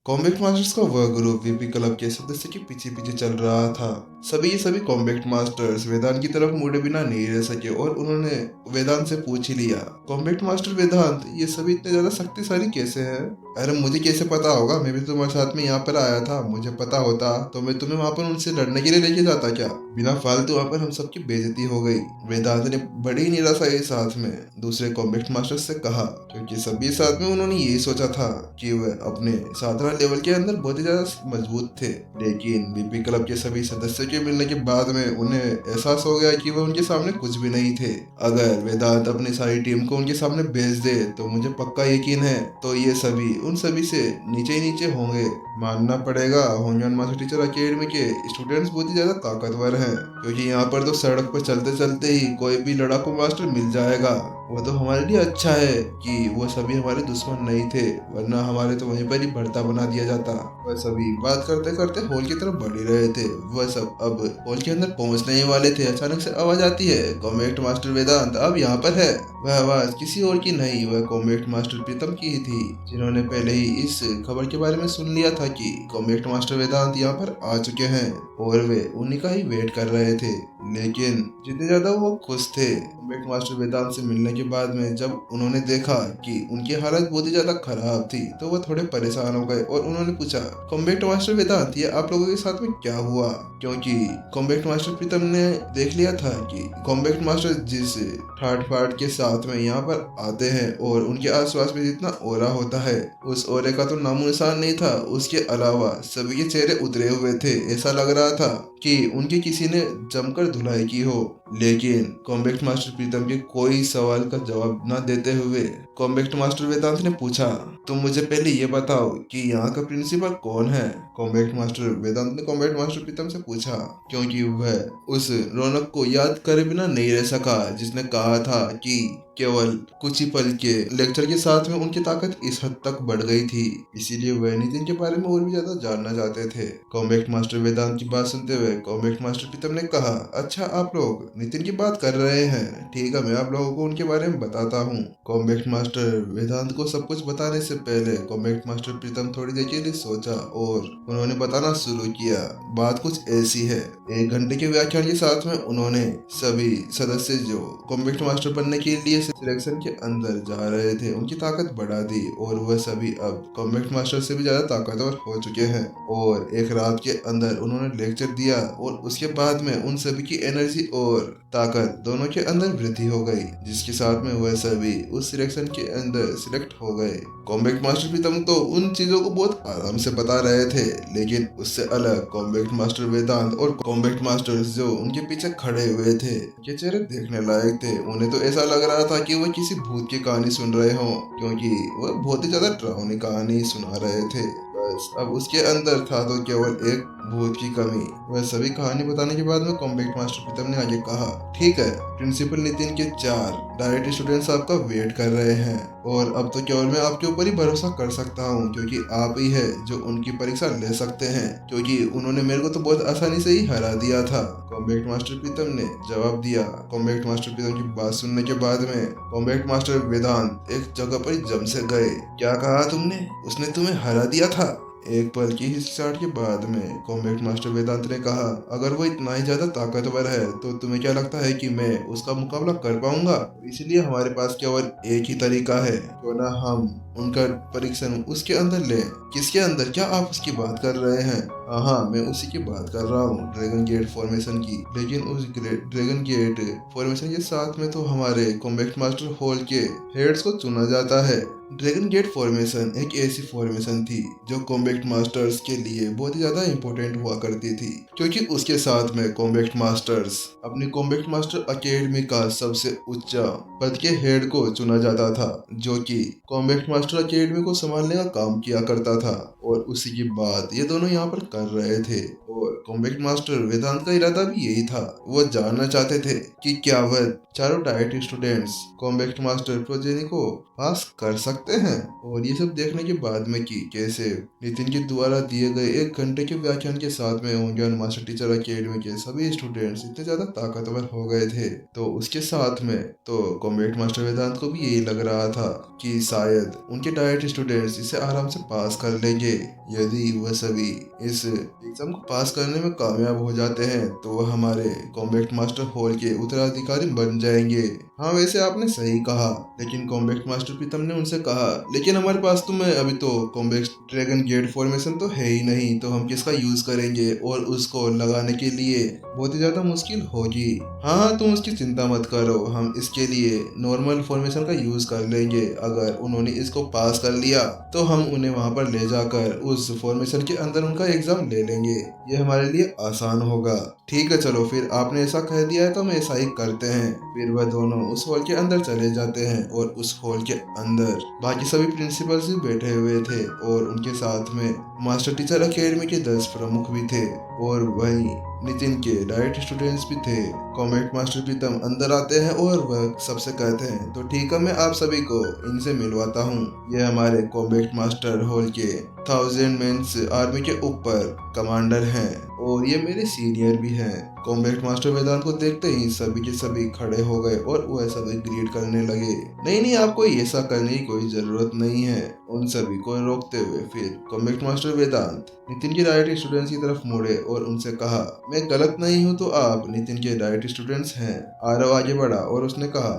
Combat masters का वह group VP club के सदस्य के पीछे पीछे चल रहा था। सभी के सभी कॉम्बैक्ट मास्टर्स वेदांत की तरफ मुड़े बिना नहीं रह सके और उन्होंने वेदांत से पूछ ही लिया, कॉम्बैक्ट मास्टर वेदांत, ये सभी इतने ज्यादा शक्तिशाली कैसे हैं? अरे मुझे कैसे पता होगा, मैं भी तुम्हारे साथ में यहाँ पर आया था। मुझे पता होता तो मैं तुम्हें वहाँ पर उनसे लड़ने के लिए लेके जाता क्या? बिना फालतू वहाँ पर हम सबकी बेइज्जती हो गई। वेदांत ने बड़ी निराशा के साथ में दूसरे कॉम्बैक्ट मास्टर से कहा, क्योंकि सभी साथ में उन्होंने यही सोचा था कि वह अपने साधारण लेवल के अंदर बहुत ही ज्यादा मजबूत थे। लेकिन बीपी क्लब के सभी सदस्यों के मिलने के बाद में उन्हें एहसास हो गया कि वह उनके सामने कुछ भी नहीं थे। अगर वेदांत अपनी सारी टीम को उनके सामने भेज दे तो मुझे पक्का यकीन है तो ये सभी उन सभी से नीचे ही नीचे होंगे। मानना पड़ेगा, होंगयान मास्टर टीचर अकेडमी के स्टूडेंट्स बहुत ही ज्यादा ताकतवर हैं, क्योंकि यहाँ पर तो सड़क पर चलते चलते ही कोई भी लड़ाकू मास्टर मिल जाएगा। वो तो हमारे लिए अच्छा है कि वो सभी हमारे दुश्मन नहीं थे, वरना हमारे तो वहीं पर ही भरता बना दिया जाता। वह सभी बात करते करते हॉल की तरफ बढ़ ही रहे थे। वह सब अब हॉल के अंदर पहुंचने ही वाले थे। अचानक से आवाज आती है, कॉम्बैक्ट मास्टर वेदांत अब यहाँ पर है। वह आवाज किसी और की नहीं, वह कॉम्बैक्ट मास्टर प्रीतम की ही थी, जिन्होंने पहले ही इस खबर के बारे में सुन लिया था कि कॉम्बैक्ट मास्टर वेदांत यहाँ पर आ चुके हैं और वे उन्हीं का ही वेट कर रहे थे। लेकिन जितने ज्यादा वो खुश थे कॉम्बैक्ट मास्टर वेदांत से मिलने के बाद में, जब उन्होंने देखा कि उनकी हालत बहुत ही ज्यादा खराब थी तो वो थोड़े परेशान हो गए और उन्होंने पूछा, कॉम्बैक्ट मास्टर वेदांत, ये आप लोगों के साथ में क्या हुआ? क्योंकि कॉम्बैक्ट मास्टर प्रीतम ने देख लिया था कि कॉम्बैक्ट मास्टर जिस ठाट फाट के साथ में यहाँ पर आते हैं और उनके आसपास में जितना ओरा होता है, उस ओरे का तो नामो निशान नहीं था। उसके अलावा सभी के चेहरे उतरे हुए थे। ऐसा लग रहा था कि उनकी किसी ने जमकर धुलाई की हो। लेकिन कॉम्बैक्ट मास्टर प्रीतम के कोई सवाल का जवाब न देते हुए कॉम्बैक्ट मास्टर वेदांत ने पूछा, तुम मुझे पहले ये बताओ कि यहाँ का प्रिंसिपल कौन है? कॉम्बैक्ट मास्टर वेदांत ने कॉम्बैक्ट मास्टर प्रीतम से पूछा, क्योंकि वह उस रौनक को याद करे बिना नहीं रह सका जिसने कहा था कि केवल कुछ ही पल के लेक्चर के साथ में उनकी ताकत इस हद तक बढ़ गई थी। इसीलिए वह नितिन के बारे में और भी ज्यादा जानना चाहते थे। कॉम्बैक्ट मास्टर वेदांत की बात सुनते हुए कॉम्बैक्ट मास्टर प्रीतम ने कहा, अच्छा आप लोग नितिन की बात कर रहे हैं, ठीक है, मैं आप लोगों को उनके बारे में बताता हूँ। कॉम्बैक्ट मास्टर वेदांत को सब कुछ बताने से पहले कॉम्बैक्ट मास्टर प्रीतम थोड़ी देर के लिए सोचा और उन्होंने बताना शुरू किया। बात कुछ ऐसी है, 1 घंटे के व्याख्यान के साथ में उन्होंने सभी सदस्य जो कॉम्बैक्ट मास्टर बनने के लिए सिलेक्शन के अंदर जा रहे थे उनकी ताकत बढ़ा दी और वह सभी अब कॉम्बैक्ट मास्टर से भी ज्यादा ताकतवर हो चुके हैं। और एक रात के अंदर उन्होंने लेक्चर दिया और उसके बाद में उन सभी की एनर्जी और ताकत दोनों के अंदर वृद्धि हो गई, जिसके साथ में वह सभी उस सिलेक्शन के अंदर सिलेक्ट हो गए। कॉम्बैक्ट मास्टर प्रीतम तो उन चीजों को बहुत आराम से बता रहे थे, लेकिन उससे अलग कॉम्बैक्ट मास्टर वेदांत और कॉम्बैक्ट मास्टर्स जो उनके पीछे खड़े हुए थे, ये चेहरे देखने लायक थे। उन्हें तो ऐसा लग रहा था कि वह किसी भूत की कहानी सुन रहे हो, क्योंकि वह बहुत ही ज्यादा डरावनी कहानी सुना रहे थे। बस अब उसके अंदर था तो केवल एक भूत की कमी। वह सभी कहानी बताने के बाद में कॉम्बैक्ट मास्टर प्रीतम ने आगे कहा, ठीक है, प्रिंसिपल नितिन के 4 डायरेक्ट स्टूडेंट्स आपका वेट कर रहे हैं और अब तो केवल मैं आपके ऊपर ही भरोसा कर सकता हूँ, क्योंकि आप ही है जो उनकी परीक्षा ले सकते हैं, क्योंकि उन्होंने मेरे को तो बहुत आसानी से ही हरा दिया था। कॉम्बैक्ट मास्टर प्रीतम ने जवाब दिया। कॉम्बैक्ट मास्टर प्रीतम की बात सुनने के बाद में कॉम्बैक्ट मास्टर वेदांत एक जगह पर जम से गए। क्या कहा तुमने? उसने तुम्हें हरा दिया था? एक पल की हिचकिचाहट के बाद में कॉम्बैक्ट मास्टर वेदांत ने कहा, अगर वो इतना ही ज्यादा ताकतवर है तो तुम्हें क्या लगता है कि मैं उसका मुकाबला कर पाऊंगा? इसलिए हमारे पास केवल एक ही तरीका है, क्यों ना हम उनका परीक्षण उसके अंदर लें। किसके अंदर? क्या आप उसकी बात कर रहे हैं? हाँ, मैं उसी की बात कर रहा हूँ, ड्रैगन गेट फॉर्मेशन की। लेकिन उस ड्रैगन गेट फॉर्मेशन के साथ में तो हमारे कॉम्बैक्ट मास्टर हॉल के हेड्स को चुना जाता है। ड्रैगन गेट फॉर्मेशन एक ऐसी फॉर्मेशन थी जो कॉम्बैक्ट मास्टर्स के लिए बहुत ही ज्यादा इंपॉर्टेंट हुआ करती थी, क्योंकि उसके साथ में कॉम्बैक्ट मास्टर्स अपनी कॉम्बैक्ट मास्टर अकेडमी का सबसे ऊंचा पद के हेड को चुना जाता था, जो कि कॉम्बैक्ट मास्टर अकेडमी को संभालने का काम किया करता था। और उसी की बात ये दोनों यहाँ पर कर रहे थे। और कॉम्बैक्ट मास्टर वेदांत का इरादा भी यही था। वो जानना चाहते थे कि क्या वह चारों diet students combat master progeny को पास कर सकते हैं। और ये सब देखने के बाद में कि कैसे नितिन के द्वारा दिए गए 1 घंटे के व्याख्यान के साथ में ओंगियन मास्टर टीचर अकेडमी के सभी स्टूडेंट्स इतने ज्यादा ताकतवर हो गए थे, तो उसके साथ में तो कॉम्बैक्ट मास्टर वेदांत को भी यही लग रहा था कि शायद उनके डाइट स्टूडेंट्स इसे आराम से पास कर लेंगे। यदि वह सभी इस एग्जाम को पास करने में कामयाब हो जाते हैं तो वह हमारे कॉम्बैक्ट मास्टर हॉल के उत्तराधिकारी बन जाएंगे। हाँ, वैसे आपने सही कहा, लेकिन कॉम्बैक्ट मास्टर प्रीतम ने उनसे कहा, लेकिन हमारे पास तो मैं अभी तो कॉम्बैक्ट ड्रैगन गेट फॉर्मेशन तो है ही नहीं, तो हम किसका यूज करेंगे और उसको लगाने के लिए बहुत ही ज्यादा मुश्किल होगी। हाँ, तुम उसकी चिंता मत करो, हम इसके लिए नॉर्मल फॉर्मेशन का यूज कर लेंगे। अगर उन्होंने इसको पास कर लिया तो हम उन्हें वहां पर ले जाकर उस फॉर्मेशन के अंदर उनका एग्जाम ले लेंगे, ये हमारे लिए आसान होगा। ठीक है, चलो फिर आपने ऐसा कह दिया है तो हम ऐसा ही करते हैं। फिर वह दोनों उस हॉल के अंदर चले जाते हैं और उस हॉल के अंदर बाकी सभी प्रिंसिपल्स भी बैठे हुए थे और उनके साथ में मास्टर टीचर अकेडमी के 10 प्रमुख भी थे और वहीं नितिन के डाइट स्टूडेंट्स भी थे। कॉम्बैक्ट मास्टर प्रीतम अंदर आते हैं और वह सबसे कहते हैं, तो ठीक है, मैं आप सभी को इनसे मिलवाता हूँ। ये हमारे कॉम्बैक्ट मास्टर हॉल के 1000 मेंस आर्मी के ऊपर कमांडर हैं और ये मेरे सीनियर भी हैं। कॉम्बैक्ट मास्टर वेदांत को देखते ही सभी के सभी खड़े हो गए और वह सभी ग्रीट करने लगे। नहीं नहीं, आपको ऐसा करने की कोई जरूरत नहीं है। उन सभी को रोकते हुए फिर कॉम्बैक्ट मास्टर वेदांत नितिन के डाइट स्टूडेंट्स की तरफ मुड़े और उनसे कहा, मैं गलत नहीं हूँ तो आप नितिन के डाइट स्टूडेंट्स हैं। आरव आगे बढ़ा और उसने कहा,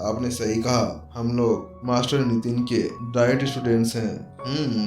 आपने सही कहा, हम लोग मास्टर नितिन के डाइट स्टूडेंट्स हैं।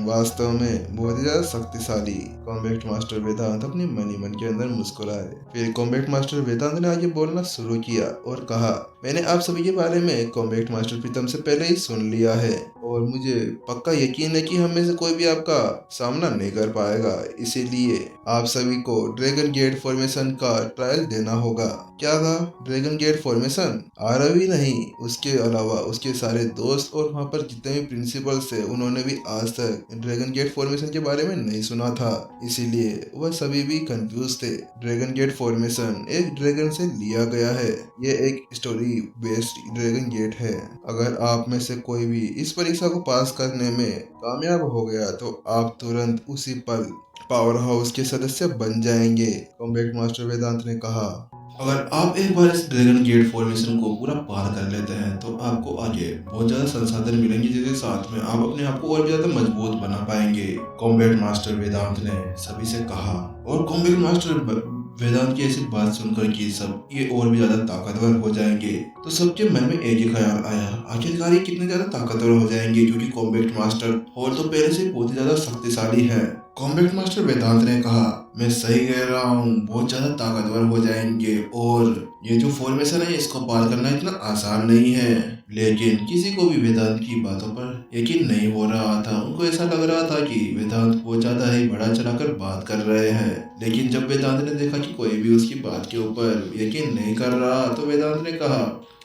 वास्तव में बहुत ही ज्यादा शक्तिशाली। कॉम्बैक्ट मास्टर वेदांत अपने मनी मन के अंदर मुस्कुराए। फिर कॉम्बैक्ट मास्टर वेदांत ने आगे बोलना शुरू किया और कहा, मैंने आप सभी के बारे में कॉम्बैक्ट मास्टर प्रीतम से पहले ही सुन लिया है और मुझे पक्का यकीन है कि हम में से कोई भी आपका सामना नहीं कर पाएगा। इसीलिए आप सभी को ड्रैगन गेट फॉर्मेशन का ट्रायल देना होगा। क्या कहा? Dragon gate formation? आरव ही नहीं, उसके अलावा उसके सारे दोस्त और वहाँ पर जितने भी प्रिंसिपल्स थे उन्होंने भी आज तक ड्रैगन गेट फॉर्मेशन के बारे में नहीं सुना था, इसीलिए वह सभी भी कंफ्यूज थे। ड्रैगन गेट फॉर्मेशन एक ड्रैगन से लिया गया है। ये एक स्टोरी बेस्ड ड्रैगन गेट है। अगर आप में से कोई भी इस परीक्षा को पास करने में कामयाब हो गया तो आप तुरंत उसी पल पावर हाउस के सदस्य बन जाएंगे। कॉम्बैक्ट मास्टर वेदांत ने कहा, अगर आप एक बार इस ड्रैगन गेट फॉर्मेशन को पूरा पार कर लेते हैं तो आपको आगे बहुत ज्यादा संसाधन मिलेंगे, जिसके साथ में आप अपने आप को और भी ज्यादा मजबूत बना पाएंगे। कॉम्बैक्ट मास्टर वेदांत ने सभी से कहा और कॉम्बैक्ट मास्टर वेदांत की ऐसी बात सुनकर कि सब ये और भी ज्यादा ताकतवर हो जाएंगे तो सबके मन में एक ही ख्याल आया, आखिरकार ये कितने ज्यादा ताकतवर हो जाएंगे, क्योंकि कॉम्बैक्ट मास्टर हॉल तो पहले से बहुत ही ज्यादा शक्तिशाली है। कॉम्बैक्ट मास्टर वेदांत ने कहा, मैं सही कह रहा हूँ, बहुत ज्यादा ताकतवर हो जाएंगे और ये जो फॉर्मेशन है इसको पार करना इतना आसान नहीं है। लेकिन किसी को भी वेदांत की बातों पर यकीन नहीं हो रहा था। उनको ऐसा लग रहा था कि वेदांत बहुत ज्यादा ही बड़ा चढ़ाकर बात कर रहे हैं। लेकिन जब वेदांत ने देखा कि कोई भी उसकी बात के ऊपर यकीन नहीं कर रहा तो वेदांत ने कहा,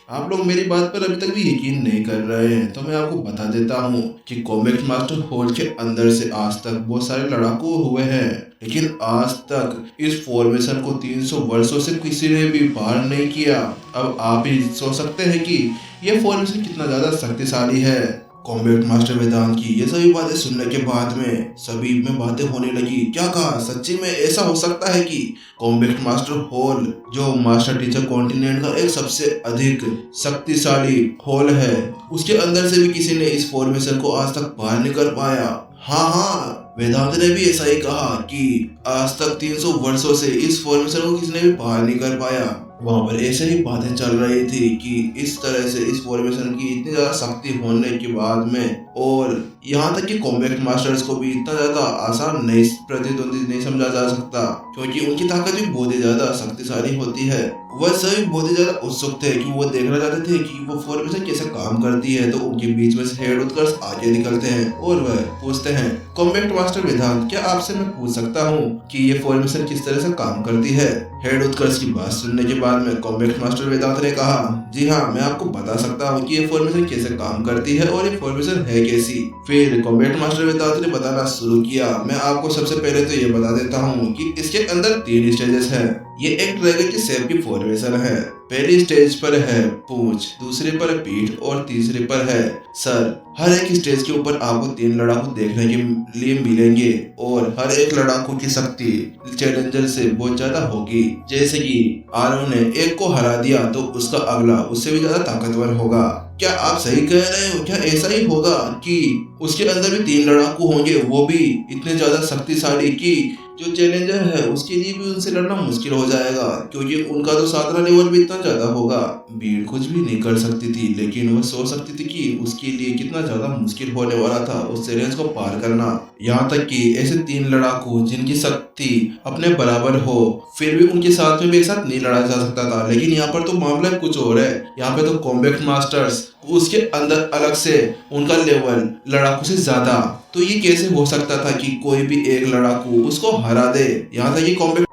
आप लोग मेरी बात पर अभी तक भी यकीन नहीं कर रहे हैं तो मैं आपको बता देता हूँ कि कॉम्बैक्ट मास्टर हॉल के अंदर से आज तक बहुत सारे लड़ाकू हुए हैं, लेकिन आज तक इस फॉर्मेशन को 300 वर्षों से किसी ने भी पार नहीं किया। अब आप ही सोच सकते हैं कि यह फॉर्मेशन कितना ज्यादा शक्तिशाली है। कॉम्बैक्ट मास्टर वेदांत की ये सभी बातें सुनने के बाद में सभी में बातें होने लगी। क्या कहा? सच्ची में ऐसा हो सकता है कि कॉम्बैक्ट मास्टर हॉल जो मास्टर टीचर कॉन्टिनेंट का एक सबसे अधिक शक्तिशाली हॉल है, उसके अंदर से भी किसी ने इस फॉर्मेशन को आज तक पार नहीं कर पाया। हाँ, वेदांत ने भी ऐसा ही कहा कि आज तक 300 वर्षों से इस फॉर्मेशन को किसी ने भी पार नहीं कर पाया। वहां पर ऐसे ही बातें चल रही थी कि इस तरह से इस फॉर्मेशन की इतनी ज्यादा शक्ति होने के बाद में और यहाँ तक कि कॉम्बैक्ट मास्टर्स को भी इतना ज्यादा आसान नहीं प्रतिद्वंदी नहीं समझा जा सकता, क्योंकि उनकी ताकत भी बहुत ही ज्यादा शक्तिशाली होती है। वह सभी बहुत ही ज्यादा उत्सुक थे कि वो देखना चाहते थे कि वो फॉर्मेशन कैसे काम करती है। तो उनके बीच में से हेड उत्कर्ष आगे निकलते हैं और वह पूछते हैं, कॉम्बैक्ट मास्टर वेदांत, क्या आपसे मैं पूछ सकता हूँ कि ये फॉर्मेशन किस तरह से काम करती है? हेड उत्कर्ष की बात सुनने के बाद में कॉम्बैट मास्टर वेदांत ने कहा, जी हाँ, मैं आपको बता सकता हूँ कि ये फॉर्मेशन कैसे काम करती है और ये फॉर्मेशन है कैसी। फिर कॉम्बैट मास्टर वेदांत ने बताना शुरू किया। मैं आपको सबसे पहले तो ये बता देता हूँ कि इसके अंदर 3 स्टेजेस हैं। ये एक ड्रैगन की शेप की फॉर्मेशन है। पहली स्टेज पर है पूंछ, दूसरे पर पीठ और तीसरे पर है सर। हर एक स्टेज के ऊपर आपको 3 लड़ाकू देखने के लिए मिलेंगे और हर एक लड़ाकू की शक्ति चैलेंजर से बहुत ज्यादा होगी। जैसे कि आरव ने एक को हरा दिया तो उसका अगला उससे भी ज्यादा ताकतवर होगा। क्या आप सही कह रहे हो? क्या ऐसा ही होगा कि उसके अंदर भी 3 लड़ाकू होंगे, वो भी इतने ज्यादा शक्तिशाली कि जो चैलेंजर है उसके लिए भी उनसे लड़ना मुश्किल हो जाएगा, क्योंकि उनका तो 7वां लेवल भी इतना ज्यादा होगा। भीड़ कुछ भी नहीं कर सकती थी, लेकिन वह सोच सकती थी कि उसके लिए कितना ज्यादा मुश्किल होने वाला था उस चैलेंज को पार करना। यहाँ तक कि ऐसे 3 लड़ाकू जिनकी शक्ति अपने बराबर हो, फिर भी उनके साथ में भी एक साथ नहीं लड़ा जा सकता था। लेकिन यहाँ पर तो मामला कुछ और है। यहाँ पे तो कॉम्बैट मास्टर्स उसके अंदर अलग से उनका लेवल लड़ाकू से ज्यादा। तो ये कैसे हो सकता था कि कोई भी एक लड़ाकू उसको हरा दे? यहाँ तक कि कॉम्बैट